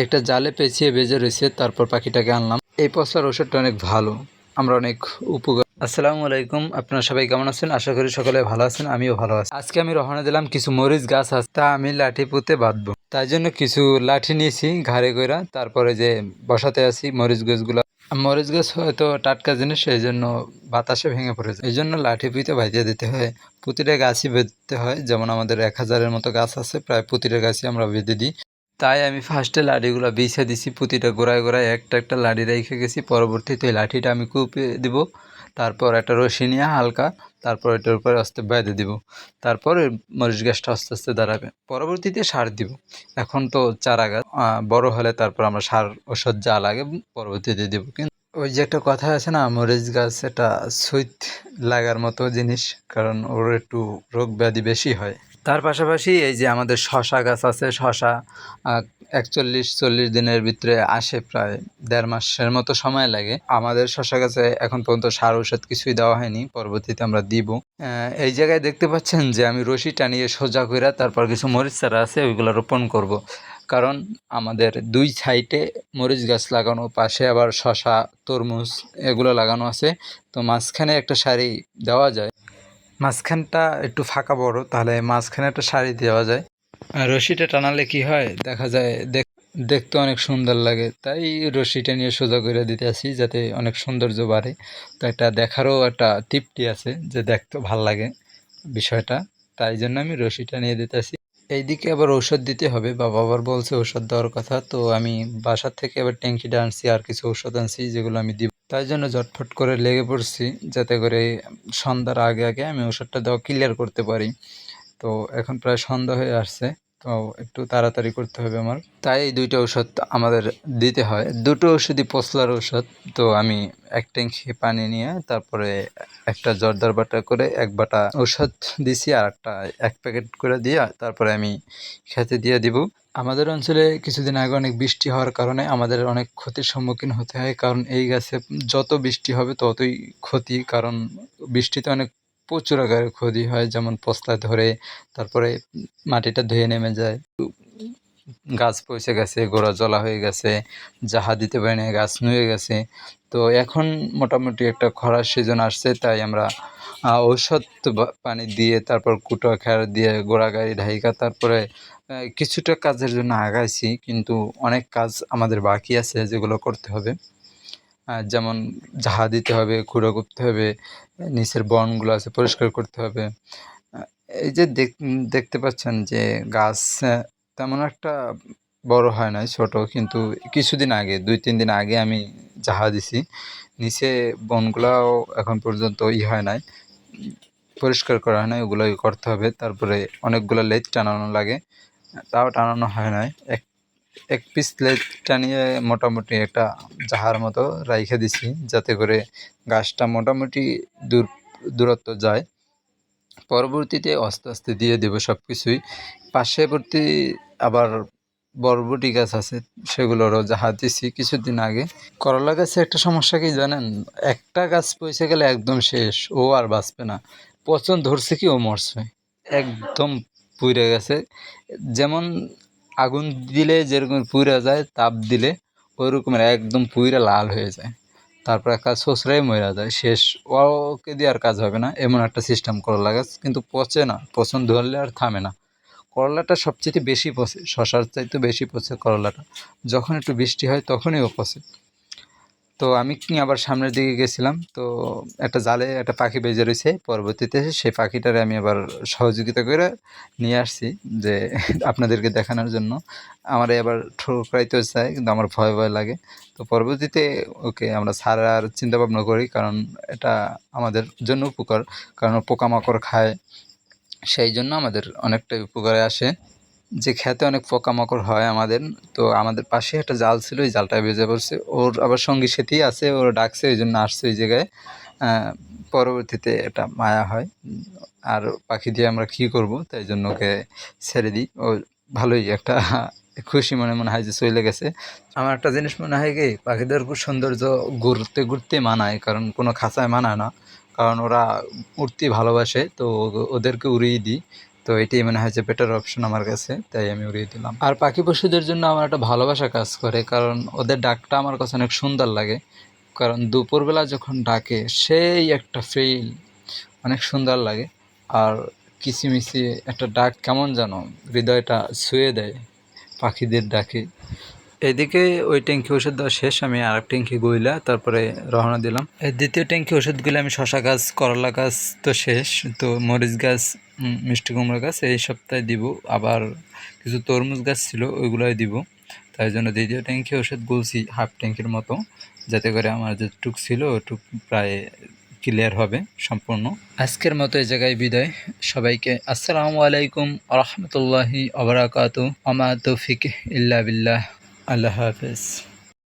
একটা জালে পেঁচিয়ে বেজে রয়েছে, তারপর পাখিটাকে আনলাম। এই পচলার ওষুধটা অনেক ভালো, আমরা অনেক উপকার। আসসালামু আলাইকুম, আপনারা সবাই কেমন আছেন? আশা করি সকলে ভালো আছেন, আমিও ভালো আছি। আজকে আমি রওনা দিলাম, কিছু মরিচ গাছ আছে, তা আমি লাঠি পুঁতে বাঁধবো। তাই জন্য কিছু লাঠি নিয়েছি ঘাড়ে কইরা, তারপরে যে বসাতে আছি মরিচ গাছগুলো। মরিচ গাছ হয়তো টাটকা জিনিস, এই জন্য বাতাসে ভেঙে পড়ে যায়, এই জন্য লাঠি পুঁতে বাঁধিয়ে দিতে হয়। প্রতিটা গাছই বেঁধতে হয়, যেমন আমাদের 1000-এর মতো গাছ আছে, প্রায় প্রতিটা গাছই আমরা বেঁধে দিই। তাই আমি ফার্স্টে লাঠিগুলো বিছিয়ে দিছি, প্রতিটা গোড়ায় গোড়ায় একটা একটা লাঠি রেখে গেছি। পরবর্তীতে এই লাঠিটা আমি কুপিয়ে দিব, তারপর একটা রশি নিয়ে হালকা, তারপর এটার উপরে আস্তে বেঁধে দিব। তারপর মরিচ গাছটা আস্তে আস্তে দাঁড়াবে। পরবর্তীতে সার দিব। এখন তো চারা গাছ, বড় হলে তারপর আমরা সার ওষুধ যা লাগে পরবর্তীতে দেবো। কিন্তু ওই যে একটা কথা আছে না, মরিচ গাছ এটা সুইট লাগার মতো জিনিস, কারণ ওর একটু রোগ ব্যাধি বেশি হয়। তার পাশাপাশি এই যে আমাদের শশা গাছ আছে, শশা 41-40 দিনের ভিতরে আসে, প্রায় 1.5 মাসের মতো সময় লাগে। আমাদের শশা গাছে এখন পর্যন্ত সার ঔষধ কিছুই দেওয়া হয়নি, পরবর্তীতে আমরা দিব। এই জায়গায় দেখতে পাচ্ছেন যে আমি রশি টানিয়ে সোজা করে তারপর কিছু মরিচ চারা আছে ওইগুলো রোপণ করব। কারণ আমাদের 2 সাইডে মরিচ গাছ লাগানো, পাশে আবার শশা, তরমুজ এগুলো লাগানো আছে। তো মাঝখানে একটা সারি দেওয়া যায়, মাঝখানটা একটু ফাঁকা বড়, তাহলে মাঝখানে একটা সারি দেওয়া যায়। আর রশিটা টানালে কি হয় দেখা যায়, দেখতে অনেক সুন্দর লাগে। তাই রশিটা নিয়ে সোজা করে দিতে আসি, যাতে অনেক সৌন্দর্য বাড়ে। তো এটা দেখারও একটা তৃপ্তি আছে যে দেখতে ভাল লাগে বিষয়টা, তাই জন্য আমি রশিটা নিয়ে দিতে আসি। এইদিকে আবার ঔষধ দিতে হবে, বাবা আবার বলছে ঔষধ দেওয়ার কথা। তো আমি বাসার থেকে আবার ট্যাঙ্কিটা আনছি, আর কিছু ঔষধ আনছি যেগুলো আমি দিব। তাই জন্য ঝটফট করে লেগে পড়ছি, যাতে করে সন্ধ্যার আগে আগে আমি ওষুধটা দেওয়া ক্লিয়ার করতে পারি। তো এখন প্রায় সন্ধ্যা হয়ে আসছে, তো একটু তাড়াতাড়ি করতে হবে আমার। তাই এই 2টা ঔষধ আমাদের দিতে হয়, 2টো ওষুধই পচলার ঔষধ। তো আমি এক ট্যাঙ্কি পানি নিয়ে তারপরে একটা জর্দার বাটা করে 1 বাটা ঔষধ দিছি, আর একটা 1 প্যাকেট করে দিয়ে তারপরে আমি খেতে দিয়ে দিব। আমাদের অঞ্চলে কিছুদিন আগে অনেক বৃষ্টি হওয়ার কারণে আমাদের অনেক ক্ষতির সম্মুখীন হতে হয়, কারণ এই গাছে যত বৃষ্টি হবে ততই ক্ষতি। কারণ বৃষ্টিতে অনেক প্রচুর আকারে ক্ষতি হয়, যেমন পচলা ধরে, তারপরে মাটিটা ধুয়ে নেমে যায়, গাছ পচে গেছে, গোড়া জলা হয়ে গেছে, জাহা দিতে পারি না, গাছ নুয়ে গেছে। তো এখন মোটামুটি একটা খরার সিজন আসছে, তাই আমরা ঔষধ পানি দিয়ে, তারপর কুটো খ্যার দিয়ে গোড়া গাড়ি ঢাইকা, তারপরে কিছুটা কাজের জন্য আগাইছি, কিন্তু অনেক কাজ আমাদের বাকি আছে যেগুলো করতে হবে। যেমন ঝাঁ দিতে হবে, খুঁড়ো করতে হবে, নিচের বনগুলো আছে পরিষ্কার করতে হবে। এই যে দেখতে পাচ্ছেন যে গাছ তেমন একটা বড় হয় নাই, ছোট। কিন্তু কিছুদিন আগে 2-3 দিন আগে আমি ঝাঁ দিছি, নিচে বনগুলাও এখন পর্যন্ত হয় নাই, পরিষ্কার করা হয় নাই, ওগুলোই করতে হবে। তারপরে অনেকগুলো লেজ টানানো লাগে, তাও টানানো হয় নাই। এক পিস লেজ টানিয়ে মোটামুটি একটা জাহার মতো রাইখে দিছি, যাতে করে গাছটা মোটামুটি দূরত্ব যায়। পরবর্তীতে আস্তে আস্তে দিয়ে দেবো সব কিছুই। পার্শ্ববর্তী আবার বরবটি গাছ আছে, সেগুলোরও জাহা দিছি কিছুদিন আগে। করলা গাছে একটা সমস্যা কি জানেন, একটা গাছ পচে গেলে একদম শেষ, ও আর বাঁচবে না। পচন ধরছে কি ও মরছে, একদম পুড়ে গেছে। যেমন আগুন দিলে যেরকম পুড়ে যায়, তাপ দিলে ওই রকমের একদম পুড়ে লাল হয়ে যায়, তারপর একটা ছোসরাই মরে যায়, শেষ। ওকে দিয়ে আর কাজ হবে না, এমন একটা সিস্টেম করলা গাছ। কিন্তু পচে না, পচন ধরলে আর থামে না। করলাটা সবচেয়ে বেশি পচে, শশার চাইতে বেশি পচে করলাটা। যখন একটু বৃষ্টি হয় তখনই ও পচে। তো আমি আবার সামনের দিকে গেছিলাম, তো একটা জালে একটা পাখি বেজে রয়েছে। পরবর্তীতে সেই পাখিটারে আমি আবার সহযোগিতা করে নিয়ে আসছি, যে আপনাদেরকে দেখানোর জন্য। আমার এবার ঠোকরাইতেও চাই, কিন্তু আমার ভয় ভয় লাগে। তো পরবর্তীতে ওকে আমরা ছাড়ার চিন্তা ভাবনা করি, কারণ এটা আমাদের জন্য উপকার, কারণ পোকামাকড় খায়, সেই জন্য আমাদের অনেকটাই উপকারে আসে। যে খেতে অনেক পোকামাকড় হয় আমাদের, তো আমাদের পাশে একটা জাল ছিল, ওই জালটা বেজে পড়ছে। ওর আবার সঙ্গী সাথী আছে, ওর ডাকছে, ওই জন্য আসছে ওই জায়গায়। পরবর্তীতে এটা মায়া হয়, আর পাখি দিয়ে আমরা কী করব, তাই জন্য ওকে ছেড়ে দিই। ও ভালোই একটা খুশি মনে মনে হয় যে চলে গেছে। আমার একটা জিনিস মনে হয় কি, পাখিদের খুব সৌন্দর্য ঘুরতে ঘুরতে মানায়, কারণ কোনো খাঁচায় মানায় না, কারণ ওরা উড়তে ভালোবাসে। তো ওদেরকে উড়িয়ে দিই, তো এটাই মনে হয় যে বেটার অপশন আমার কাছে, তাই আমি উড়িয়ে দিলাম। আর পাখি পশুদের জন্য আমার একটা ভালোবাসা কাজ করে, কারণ ওদের ডাকটা আমার কাছে অনেক সুন্দর লাগে। কারণ দুপুরবেলা যখন ডাকে সেই একটা ফিল অনেক সুন্দর লাগে। আর কিচিমিচি একটা ডাক কেমন যেন হৃদয়টা ছুঁয়ে দেয় পাখিদের ডাকে। এদিকে ওই ট্যাঙ্কি ওষুধ দেওয়া শেষ, আমি আর এক ট্যাঙ্কি গইলা তারপরে রওনা দিলাম। এই দ্বিতীয় ট্যাঙ্কি ওষুধগুলো আমি শশা গাছ, করলা গাছ তো শেষ, তো মরিচ গাছ, মিষ্টি কুমড়া গাছ এই সপ্তাহে দিব। আবার কিছু তরমুজ গাছ ছিল, ওইগুলোই দিব। তাই জন্য দ্বিতীয় ট্যাঙ্কি ওষুধ গুলছি হাফ ট্যাঙ্কির মতো, যাতে করে আমার যেটুক ছিল ওটুক প্রায় ক্লিয়ার হবে সম্পূর্ণ। আজকের মতো এই জায়গায় বিদায়। সবাইকে আসসালামু আলাইকুম ওয়া রাহমাতুল্লাহি ওয়া বারাকাতুহু। আমা তৌফিক ইল্লা বিল্লাহ। আল্লাহ হাফেজ।